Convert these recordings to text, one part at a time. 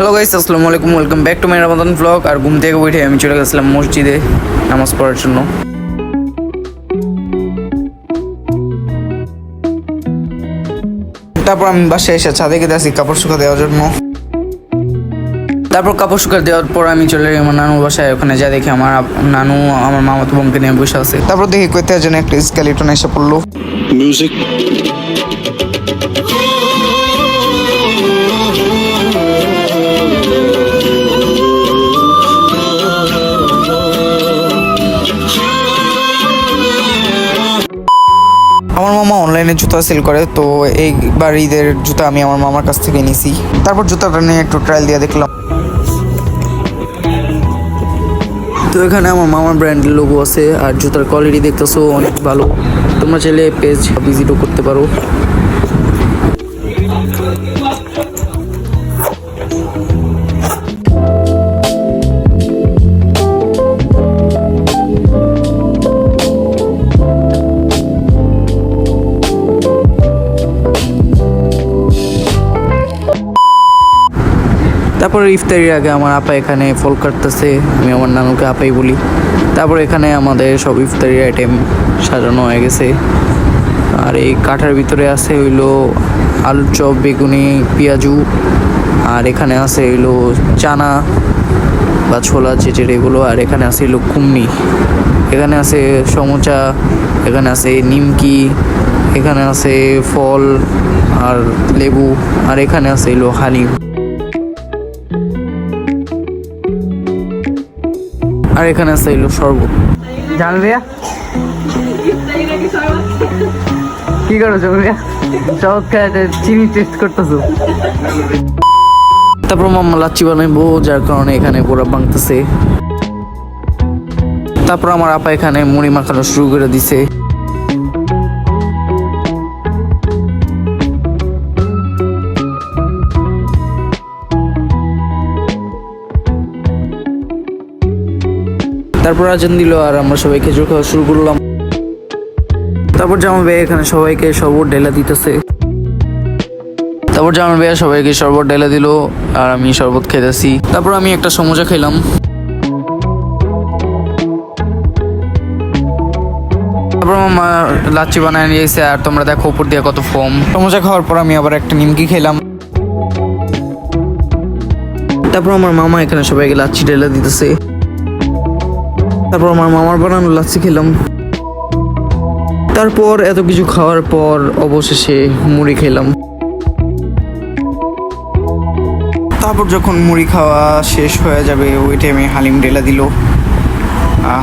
Hello guys, আসসালামু আলাইকুম, welcome back to my Ramadan vlog. আর ঘুম থেকে উঠে আমি চলে গেছিলাম মসজিদে নামাজ পড়ার জন্য। তারপর আমি বাসায় এসে ছাদে গেতে আসি কাপড় শুকা দেওয়ার জন্য। তারপর কাপড় শুকা দেওয়ার পর আমি চলে যাই আমার নানুর বাসায়। ওখানে যা দেখি আমার নানু আমার মামাতো বোনকে নিয়ে বসে আছে। তারপর দেখি কোথায় যেন একটা স্কেলিটন এসে পড়লো। মিউজিক আমার মামা অনলাইনে জুতা সেল করে, তো এইবার ঈদের জুতা আমি আমার মামার কাছ থেকে নিছি। তারপর জুতাটা নিয়ে একটু ট্রায়াল দিয়ে দেখলাম। তো এখানে আমার মামার ব্র্যান্ডের লোগো আছে আর জুতার কোয়ালিটি দেখতেছো অনেক ভালো। তোমরা চাইলে পেজ ভিজিটও করতে পারো। তারপরে ইফতারির আগে আমার আপা এখানে ফল কাটতেছে, আমি আমার নানুকে আপাই বলি। তারপর এখানে আমাদের সব ইফতারির আইটেম সাজানো হয়ে গেছে। আর এই কাঠার ভিতরে আছে হইলো আলুর চপ, বেগুনি, পেঁয়াজু। আর এখানে আছে হইলো চানা বা ছোলা চেচের এগুলো। আর এখানে আছে হইলো কুমনি, এখানে আছে সমোচা, এখানে আছে নিমকি, এখানে আছে ফল আর লেবু, আর এখানে আছে হইলো হালিম। আর এখানে আছে হইলো শরবত। জানবে কি করছো শরবত খাইতে চিনি টেস্ট করতেছো। তারপর মাম্মা লাচ্ছি বানাইবো, যার কারণে এখানে পোড়া ভাঙতেছে। তারপর আমার আপা এখানে মুড়ি মাখানো শুরু করে দিছে। তারপর আজান দিল আর আমরা সবাই খেজুর খাওয়া শুরু করলাম। তারপর জামাল ভাই এখানে সবাইকে শরবত ঢেলা দিতেছে। তারপর জামাল ভাইয়া সবাইকে শরবত ঢেলা দিল আর আমি শরবত খেতেছি। তারপর আমি একটা সমোসা খেলাম। তারপর মামা লাচ্ছি বানায় নিয়েছে আর তোমরা দেখো উপর দিয়ে কত ফোম। সমোসা খাওয়ার পর আমি আবার একটা নিমকি খেলাম। তারপর আমার মামা এখানে সবাইকে লাচ্ছি ঢেলা দিতেছে। তারপর আমার মামার বানানো লাচ্ছি খেলাম। তারপর এত কিছু খাওয়ার পর অবশেষে মুড়ি খেলাম। তারপর যখন মুড়ি খাওয়া শেষ হয়ে যাবে ওই টাইমে হালিম ঢেলা দিল।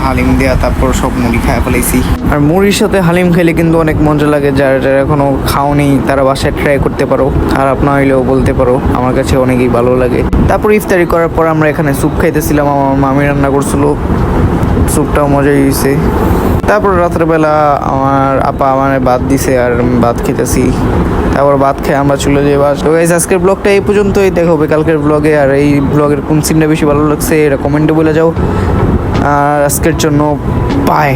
হালিম দেয়া তারপর সব মুড়ি খাওয়া ফেলাইছি। আর মুড়ির সাথে হালিম খেলে কিন্তু অনেক মজা লাগে। যারা যারা এখনো খাওনি তারা বাসায় ট্রাই করতে পারো, খারাপ না হইলেও বলতে পারো, আমার কাছে অনেকই ভালো লাগে। তারপর ইফতারি করার পর আমরা এখানে স্যুপ খাইতেছিলাম, আমার মামি রান্না করছিল, স্যুপটাও মজাই হয়েছে। তারপর রাত্রেবেলা আমার আপা আমার ভাত দিছে আর ভাত খেতেছি। তারপর ভাত খেয়ে আমরা চলে যাই বাস। তো গাইস, আজকের ব্লগটা এই পর্যন্তই, দেখা হবে কালকের ব্লগে। আর এই ব্লগের কোন সিনটা বেশি ভালো লাগছে এটা কমেন্টে বলে যাও। আর আজকের জন্য বাই।